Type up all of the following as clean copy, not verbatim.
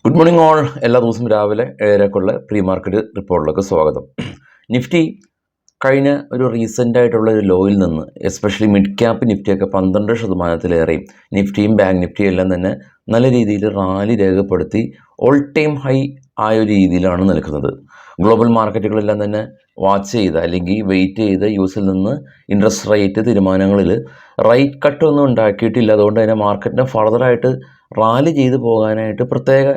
Good morning all. എല്ലാ ദിവസവും രാവിലെ 7:00-ക്കുള്ള പ്രീ മാർക്കറ്റ് റിപ്പോർട്ടിലേക്ക് സ്വാഗതം. നിഫ്റ്റി കഴിഞ്ഞ ഒരു റീസെൻ്റ് ആയിട്ടുള്ള ഒരു ലോയിൽ നിന്ന് എസ്പെഷ്യലി മിഡ് ക്യാപ്പ് നിഫ്റ്റിയൊക്കെ 12% നിഫ്റ്റിയും ബാങ്ക് നിഫ്റ്റിയും എല്ലാം തന്നെ നല്ല രീതിയിൽ റാലി രേഖപ്പെടുത്തി ഓൾ ടൈം ഹൈ ആയ ഒരു രീതിയിലാണ് നിൽക്കുന്നത്. ഗ്ലോബൽ മാർക്കറ്റുകളെല്ലാം തന്നെ വാച്ച് ചെയ്ത് അല്ലെങ്കിൽ വെയിറ്റ് ചെയ്ത് യൂസിൽ നിന്ന് ഇൻട്രസ്റ്റ് റേറ്റ് തീരുമാനങ്ങളിൽ റേറ്റ് കട്ടൊന്നും ഉണ്ടാക്കിയിട്ടില്ല. അതുകൊണ്ട് തന്നെ മാർക്കറ്റിനെ ഫർദറായിട്ട് റാലി ചെയ്ത് പോകാനായിട്ട് പ്രത്യേക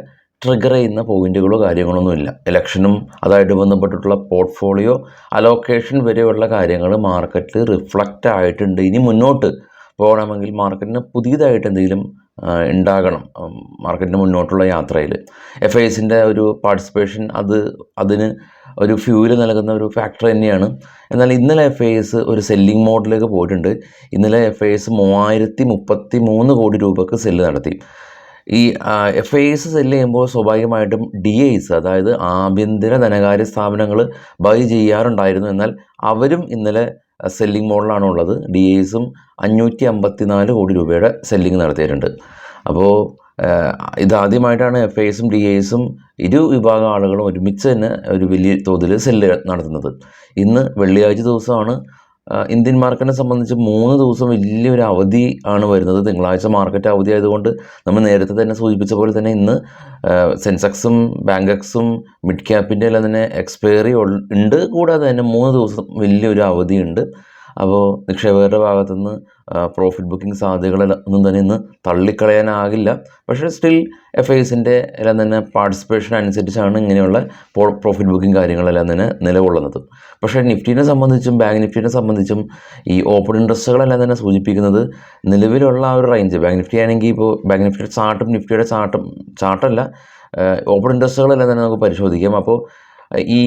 ട്രിഗർ ചെയ്യുന്ന പോയിന്റുകളോ കാര്യങ്ങളൊന്നുമില്ല. ഇലക്ഷനും അതായിട്ട് ബന്ധപ്പെട്ടിട്ടുള്ള പോർട്ട്ഫോളിയോ അലോക്കേഷൻ വരെയുള്ള കാര്യങ്ങൾ മാർക്കറ്റിൽ റിഫ്ലക്റ്റ് ആയിട്ടുണ്ട്. ഇനി മുന്നോട്ട് പോകണമെങ്കിൽ മാർക്കറ്റിന് പുതിയതായിട്ട് എന്തെങ്കിലും ഉണ്ടാകണം. മാർക്കറ്റിന് മുന്നോട്ടുള്ള യാത്രയിൽ FISൻ്റെ ഒരു പാർട്ടിസിപ്പേഷൻ അതിന് ഒരു ഫ്യൂല് നൽകുന്ന ഒരു ഫാക്ടർ തന്നെയാണ്. എന്നാൽ ഇന്നലെ FIS ഒരു സെല്ലിംഗ് മോഡിലേക്ക് പോയിട്ടുണ്ട്. ഇന്നലെ FIS 3033 കോടി രൂപക്ക് സെല്ല് നടത്തി. ഈ FIS സെല്ല് ചെയ്യുമ്പോൾ സ്വാഭാവികമായിട്ടും DIs അതായത് ആഭ്യന്തര ധനകാര്യ സ്ഥാപനങ്ങൾ ബൈ ചെയ്യാറുണ്ടായിരുന്നു. എന്നാൽ അവരും ഇന്നലെ സെല്ലിംഗ് മോഡിലാണ് ഉള്ളത്. DISും 554 കോടി രൂപയുടെ സെല്ലിംഗ് നടത്തിയിട്ടുണ്ട്. അപ്പോൾ ഇതാദ്യമായിട്ടാണ് FISും DISും ഇരു വിഭാഗം ആളുകളും ഒരുമിച്ച് തന്നെ ഒരു വലിയ തോതിൽ സെല്ല് നടത്തുന്നത്. ഇന്ന് വെള്ളിയാഴ്ച ദിവസമാണ്. ഇന്ത്യൻ മാർക്കറ്റിനെ സംബന്ധിച്ച് 3 ദിവസം വലിയൊരു അവധി ആണ് വരുന്നത്. തിങ്കളാഴ്ച മാർക്കറ്റ് അവധി ആയതുകൊണ്ട് നമ്മൾ നേരത്തെ തന്നെ സൂചിപ്പിച്ച പോലെ തന്നെ ഇന്ന് സെൻസെക്സും ബാങ്കെക്സും മിഡ് ക്യാപ്പിൻ്റെ എല്ലാം തന്നെ എക്സ്പയറി ഉണ്ട്. കൂടാതെ തന്നെ 3 ദിവസം വലിയൊരു അവധിയുണ്ട്. അപ്പോൾ നിക്ഷേപകരുടെ ഭാഗത്തുനിന്ന് പ്രോഫിറ്റ് ബുക്കിംഗ് സാധ്യതകളൊന്നും തന്നെ ഇന്ന് തള്ളിക്കളയാനാകില്ല. പക്ഷേ സ്റ്റിൽ FISൻ്റെ എല്ലാം തന്നെ പാർട്ടിസിപ്പേഷൻ അനുസരിച്ചാണ് ഇങ്ങനെയുള്ള പ്രോഫിറ്റ് ബുക്കിംഗ് കാര്യങ്ങളെല്ലാം തന്നെ നിലകൊള്ളുന്നത്. പക്ഷേ നിഫ്റ്റിനെ സംബന്ധിച്ചും ബാങ്ക് നിഫ്റ്റിനെ സംബന്ധിച്ചും ഈ ഓപ്പൺ ഇൻട്രസ്റ്റുകളെല്ലാം തന്നെ സൂചിപ്പിക്കുന്നത് നിലവിലുള്ള ആ ഒരു റേഞ്ച്. ബാങ്ക് നിഫ്റ്റി ആണെങ്കിൽ ഇപ്പോൾ ബാങ്ക് നിഫ്റ്റിയുടെ ചാർട്ടും നിഫ്റ്റിയുടെ ചാർട്ടല്ല ഓപ്പൺ ഇൻട്രസ്റ്റുകളെല്ലാം തന്നെ നമുക്ക് പരിശോധിക്കാം. അപ്പോൾ ഈ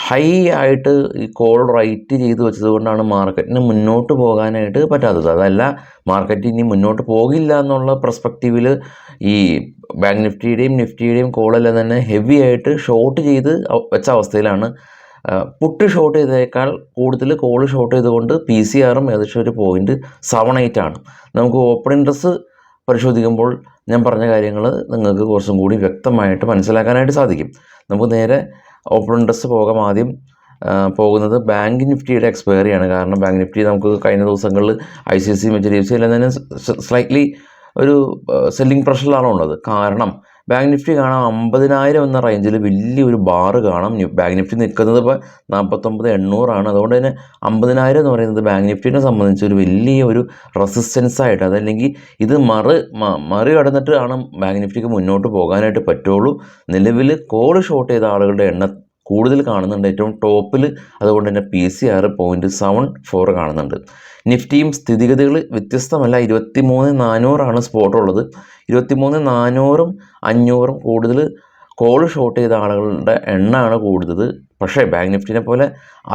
ഹൈ ആയിട്ട് ഈ കോൾ റൈറ്റ് ചെയ്ത് വെച്ചത് കൊണ്ടാണ് മാർക്കറ്റിന് മുന്നോട്ട് പോകാനായിട്ട് പറ്റാത്തത്. അതല്ല മാർക്കറ്റ് ഇനി മുന്നോട്ട് പോകില്ല എന്നുള്ള പെർസ്പെക്റ്റീവിൽ ഈ ബാങ്ക് നിഫ്റ്റിയുടെയും കോളെല്ലാം തന്നെ ഹെവി ആയിട്ട് ഷോർട്ട് ചെയ്ത് വെച്ച അവസ്ഥയിലാണ്. പുട്ട് ഷോർട്ട് ചെയ്തേക്കാൾ കൂടുതൽ കോൾ ഷോർട്ട് ചെയ്തുകൊണ്ട് PCRും ഏകദേശം ഒരു 0.78 ആണ്. നമുക്ക് ഓപ്പൺ ഇൻട്രസ്റ്റ് പരിശോധിക്കുമ്പോൾ ഞാൻ പറഞ്ഞ കാര്യങ്ങൾ നിങ്ങൾക്ക് കുറച്ചും കൂടി വ്യക്തമായിട്ട് മനസ്സിലാക്കാനായിട്ട് സാധിക്കും. നമുക്ക് നേരെ ഓപ്പൺ ഇൻട്രസ്റ്റ് പോകാം. ആദ്യം പോകുന്നത് ബാങ്ക് നിഫ്റ്റിയുടെ എക്സ്പയറിയാണ്. കാരണം ബാങ്ക് നിഫ്റ്റി നമുക്ക് കഴിഞ്ഞ ദിവസങ്ങളിൽ ICICI HDFC എല്ലാം തന്നെ സ്ലൈറ്റ്ലി ഒരു സെല്ലിംഗ് പ്രഷറിലാണ് ഉള്ളത്. കാരണം ബാങ്ക് നിഫ്റ്റി കാണാം 50,000 എന്ന റേഞ്ചിൽ വലിയൊരു ബാറ് കാണാം. ബാങ്ക് നിഫ്റ്റി നിൽക്കുന്നത് ഇപ്പോൾ 49,800 ആണ്. അതുകൊണ്ട് തന്നെ 50,000 എന്ന് പറയുന്നത് ബാങ്ക് നിഫ്റ്റിനെ സംബന്ധിച്ച് ഒരു വലിയ ഒരു റെസിസ്റ്റൻസ് ആയിട്ട്, അതല്ലെങ്കിൽ ഇത് മറികടന്നിട്ട് ആണ് ബാങ്ക് നിഫ്റ്റിക്ക് മുന്നോട്ട് പോകാനായിട്ട് പറ്റുള്ളൂ. നിലവിൽ കോൾ ഷോർട്ട് ചെയ്ത ആളുകളുടെ എണ്ണം കൂടുതൽ കാണുന്നുണ്ട് ഏറ്റവും ടോപ്പിൽ. അതുകൊണ്ട് തന്നെ PCR 0.74 കാണുന്നുണ്ട്. നിഫ്റ്റിയും സ്ഥിതിഗതികൾ വ്യത്യസ്തമല്ല. 23,400 സ്പോട്ടുള്ളത്. 23,400ഉം 500ഉം കൂടുതൽ കോൾ ഷോർട്ട് ചെയ്ത ആളുകളുടെ എണ്ണമാണ് കൂടുതൽ. പക്ഷേ ബാങ്ക് നിഫ്റ്റിനെ പോലെ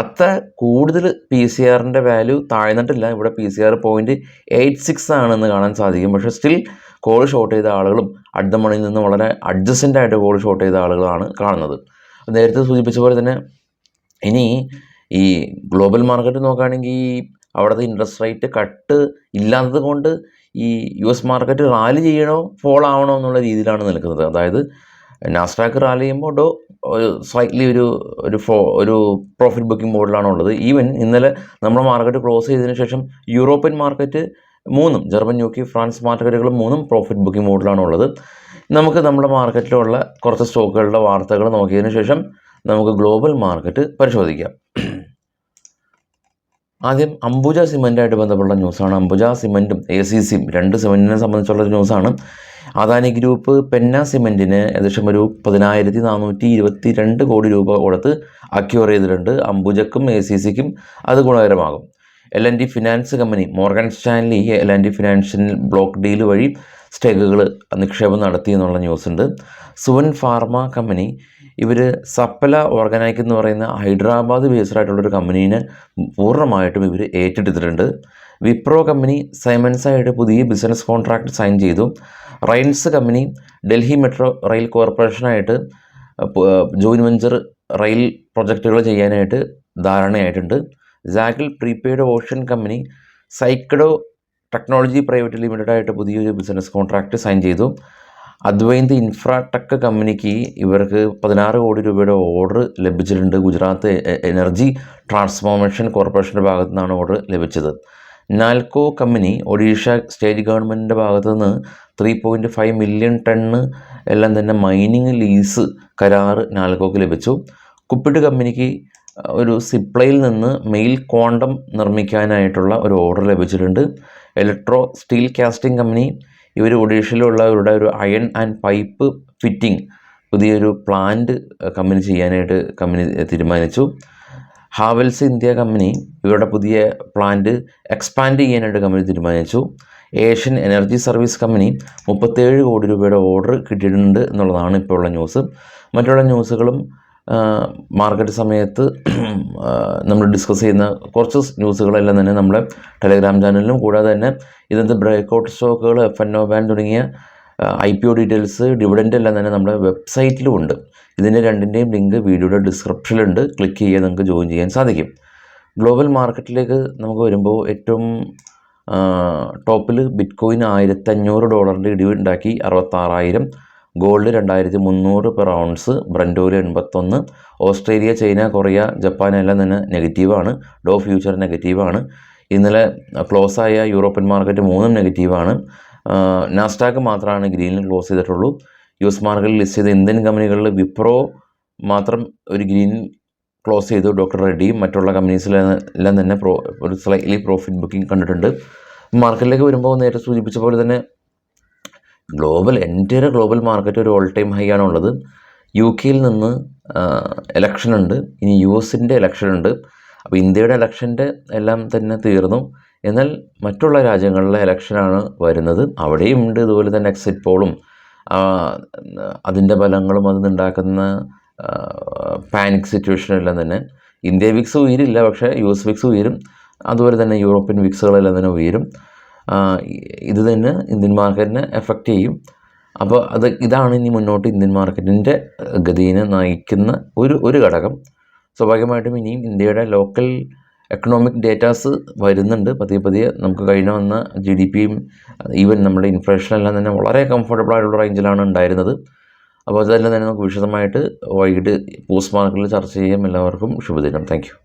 അത്ര കൂടുതൽ PCRൻ്റെ വാല്യൂ താഴ്ന്നിട്ടില്ല. ഇവിടെ PCR 0.86 ആണെന്ന് കാണാൻ സാധിക്കും. പക്ഷേ സ്റ്റിൽ കോൾ ഷോർട്ട് ചെയ്ത ആളുകളും അറ്റ് ദ മണിയിൽ നിന്ന് വളരെ അഡ്ജസ്റ്റൻ്റ് ആയിട്ട് കോൾ ഷോർട്ട് ചെയ്ത ആളുകളാണ് കാണുന്നത്. നേരത്തെ സൂചിപ്പിച്ച പോലെ തന്നെ ഇനി ഈ ഗ്ലോബൽ മാർക്കറ്റ് നോക്കുകയാണെങ്കിൽ അവിടുത്തെ ഇൻട്രസ്റ്റ് റേറ്റ് കട്ട് ഇല്ലാത്തത് കൊണ്ട് ഈ US മാർക്കറ്റ് റാലി ചെയ്യണോ ഫോൾ ആവണോ എന്നുള്ള രീതിയിലാണ് നിൽക്കുന്നത്. അതായത് നാസ്ഡാക്ക് റാലി ചെയ്യുമ്പോൾ സ്ലൈറ്റ്ലി ഒരു പ്രോഫിറ്റ് ബുക്കിംഗ് മോഡിലാണ് ഉള്ളത്. ഈവൻ ഇന്നലെ നമ്മുടെ മാർക്കറ്റ് ക്ലോസ് ചെയ്തതിന് ശേഷം European market 3 German, UK, France മാർക്കറ്റുകൾ 3 പ്രോഫിറ്റ് ബുക്കിംഗ് മോഡിലാണ് ഉള്ളത്. നമുക്ക് നമ്മുടെ മാർക്കറ്റിലുള്ള കുറച്ച് സ്റ്റോക്കുകളുടെ വാർത്തകൾ നോക്കിയതിന് ശേഷം നമുക്ക് ഗ്ലോബൽ മാർക്കറ്റ് പരിശോധിക്കാം. ആദ്യം അംബുജ സിമൻറ്റായിട്ട് ബന്ധപ്പെട്ട ന്യൂസാണ്. അംബുജ സിമൻറ്റും ACCയും 2 സിമൻറ്റിനെ സംബന്ധിച്ചുള്ള ന്യൂസാണ്. അദാനി ഗ്രൂപ്പ് പെന്ന സിമൻറ്റിന് ഏകദേശം ഒരു 10,422 കോടി രൂപ കൊടുത്ത് അക്യൂർ ചെയ്തിട്ടുണ്ട്. അംബുജക്കും ACCയ്ക്കും അത് ഗുണകരമാകും. L&T finance company Morgan Stanley L&T financial block deal വഴി സ്റ്റേക്കുകൾ നിക്ഷേപം നടത്തി എന്നുള്ള ന്യൂസുണ്ട്. സുവൻ ഫാർമ കമ്പനി ഇവർ സപ്പല ഓർഗനൈക്ക് എന്ന് പറയുന്ന ഹൈദരാബാദ് ബേസ്ഡ് ആയിട്ടുള്ളൊരു കമ്പനീനെ പൂർണ്ണമായിട്ടും ഇവർ ഏറ്റെടുത്തിട്ടുണ്ട്. വിപ്രോ കമ്പനി സൈമൻസായിട്ട് പുതിയ ബിസിനസ് കോൺട്രാക്ട് സൈൻ ചെയ്തു. RITES company Delhi metro rail കോർപ്പറേഷനായിട്ട് ജോയിൻറ്റ് വെഞ്ചർ റെയിൽ പ്രൊജക്റ്റുകൾ ചെയ്യാനായിട്ട് ധാരണയായിട്ടുണ്ട്. സാഗിൾ പ്രീപെയ്ഡ് ഓഷൻ കമ്പനി സൈക്കഡോ ടെക്നോളജി പ്രൈവറ്റ് ലിമിറ്റഡ് ആയിട്ട് പുതിയൊരു ബിസിനസ് കോൺട്രാക്റ്റ് സൈൻ ചെയ്തു. അദ്വൈന്ത് ഇൻഫ്രാടെക് കമ്പനിക്ക് ഇവർക്ക് 16 കോടി രൂപയുടെ ഓർഡർ ലഭിച്ചിട്ടുണ്ട്. ഗുജറാത്ത് എനർജി ട്രാൻസ്ഫോർമേഷൻ കോർപ്പറേഷൻ്റെ ഭാഗത്തു നിന്നാണ് ഓർഡർ ലഭിച്ചത്. നാൽക്കോ കമ്പനി ഒഡീഷ സ്റ്റേറ്റ് ഗവൺമെൻറ്റിൻ്റെ ഭാഗത്തു നിന്ന് 3.5 മില്യൺ ടണ്ണ് എല്ലാം തന്നെ മൈനിങ് ലീസ് കരാറ് നാൽക്കോക്ക് ലഭിച്ചു. കുപ്പിഡ് കമ്പനിക്ക് ഒരു സിപ്ലയിൽ നിന്ന് മെയിൽ ക്വാണ്ടം നിർമ്മിക്കാനായിട്ടുള്ള ഒരു ഓർഡർ ലഭിച്ചിട്ടുണ്ട്. ഇലക്ട്രോ സ്റ്റീൽ കാസ്റ്റിംഗ് കമ്പനി ഇവർ ഒഡീഷയിലുള്ളവരുടെ ഒരു അയൺ ആൻഡ് പൈപ്പ് ഫിറ്റിംഗ് പുതിയൊരു പ്ലാന്റ് കമ്പനി ചെയ്യാനായിട്ട് കമ്പനി തീരുമാനിച്ചു. ഹാവൽസ് ഇന്ത്യ കമ്പനി ഇവരുടെ പുതിയ പ്ലാന്റ് എക്സ്പാൻഡ് ചെയ്യാനായിട്ട് കമ്പനി തീരുമാനിച്ചു. ഏഷ്യൻ എനർജി സർവീസ് കമ്പനി 37 കോടി രൂപയുടെ ഓർഡർ കിട്ടിയിട്ടുണ്ട് എന്നുള്ളതാണ് ഇപ്പോൾ ഉള്ള ന്യൂസ്. മറ്റുള്ള ന്യൂസുകളും മാർക്കറ്റ് സമയത്ത് നമ്മൾ ഡിസ്കസ് ചെയ്യുന്ന കുറച്ച് ന്യൂസുകളെല്ലാം തന്നെ നമ്മുടെ ടെലഗ്രാം ചാനലിലും, കൂടാതെ തന്നെ ഇതിൻ്റെ ബ്രേക്കൗട്ട് സ്റ്റോക്കുകൾ, FNO ബാൻ തുടങ്ങിയ IPO ഡീറ്റെയിൽസ്, ഡിവിഡൻ്റ് എല്ലാം തന്നെ നമ്മുടെ വെബ്സൈറ്റിലും ഉണ്ട്. ഇതിൻ്റെ രണ്ടിൻ്റെയും ലിങ്ക് വീഡിയോയുടെ ഡിസ്ക്രിപ്ഷനിലുണ്ട്. ക്ലിക്ക് ചെയ്യാൻ നിങ്ങൾക്ക് ജോയിൻ ചെയ്യാൻ സാധിക്കും. ഗ്ലോബൽ മാർക്കറ്റിലേക്ക് നമുക്ക് വരുമ്പോൾ ഏറ്റവും ടോപ്പിൽ ബിറ്റ്കോയിൻ $1,500 ഇടിവ് ഉണ്ടാക്കി 66,000. Gold 2,300 per ounce. Brent oil 81. Australia, China, Korea, Japan എല്ലാം തന്നെ നെഗറ്റീവാണ്. ഡോ ഫ്യൂച്ചർ നെഗറ്റീവാണ്. ഇന്നലെ ക്ലോസ് ആയ യൂറോപ്യൻ മാർക്കറ്റ് 3 നെഗറ്റീവാണ്. നാസ്ഡാക്ക് മാത്രമാണ് ഗ്രീനിൽ ക്ലോസ് ചെയ്തിട്ടുള്ളൂ. US മാർക്കറ്റിൽ ലിസ്റ്റ് ചെയ്ത ഇന്ത്യൻ കമ്പനികളിൽ വിപ്രോ മാത്രം ഒരു ഗ്രീൻ ക്ലോസ് ചെയ്തു. ഡോക്ടർ റെഡ്ഡിയും മറ്റുള്ള കമ്പനീസിലെല്ലാം തന്നെ ഒരു സ്ലൈറ്റ്ലി പ്രോഫിറ്റ് ബുക്കിംഗ് കണ്ടിട്ടുണ്ട്. മാർക്കറ്റിലേക്ക് വരുമ്പോൾ നേരത്തെ സൂചിപ്പിച്ച പോലെ തന്നെ എൻറ്റയർ ഗ്ലോബൽ മാർക്കറ്റ് ഒരു ഓൾ ടൈം ഹൈ ആണുള്ളത്. UK നിന്ന് ഇലക്ഷൻ ഉണ്ട്, ഇനി US-ൻ്റെ ഇലക്ഷൻ ഉണ്ട്. അപ്പോൾ ഇന്ത്യയുടെ ഇലക്ഷൻ്റെ എല്ലാം തന്നെ തീർന്നു. എന്നാൽ മറ്റുള്ള രാജ്യങ്ങളിലെ ഇലക്ഷനാണ് വരുന്നത്. അവിടെയും ഉണ്ട് ഇതുപോലെ തന്നെ എക്സിറ്റ് പോളും അതിൻ്റെ ഫലങ്ങളും അതിനുണ്ടാക്കുന്ന പാനിക് സിറ്റുവേഷനെല്ലാം തന്നെ. ഇന്ത്യ വിക്സ് ഉയരില്ല, പക്ഷേ US വിക്സ് ഉയരും. അതുപോലെ തന്നെ യൂറോപ്യൻ വിക്സുകളെല്ലാം തന്നെ ഉയരും. ഇത് തന്നെ ഇന്ത്യൻ മാർക്കറ്റിനെ എഫക്റ്റ് ചെയ്യും. അപ്പോൾ ഇതാണ് ഇനി മുന്നോട്ട് ഇന്ത്യൻ മാർക്കറ്റിൻ്റെ ഗതിയെ നയിക്കുന്ന ഒരു ഘടകം. സ്വാഭാവികമായിട്ടും ഇനിയും ഇന്ത്യയുടെ ലോക്കൽ എക്കണോമിക് ഡേറ്റാസ് വരുന്നുണ്ട് പതിയെ. നമുക്ക് കഴിഞ്ഞ വന്ന GDPയും ഈവൻ നമ്മുടെ ഇൻഫ്ലേഷനെല്ലാം തന്നെ വളരെ കംഫർട്ടബിൾ ആയിട്ടുള്ള റേഞ്ചിലാണ് ഉണ്ടായിരുന്നത്. അപ്പോൾ അതെല്ലാം തന്നെ നമുക്ക് വിശദമായിട്ട് വൈകിട്ട് പോസ്റ്റ് മാർക്കറ്റിൽ ചർച്ച ചെയ്യാം. എല്ലാവർക്കും ശുഭദിനം. Thank you.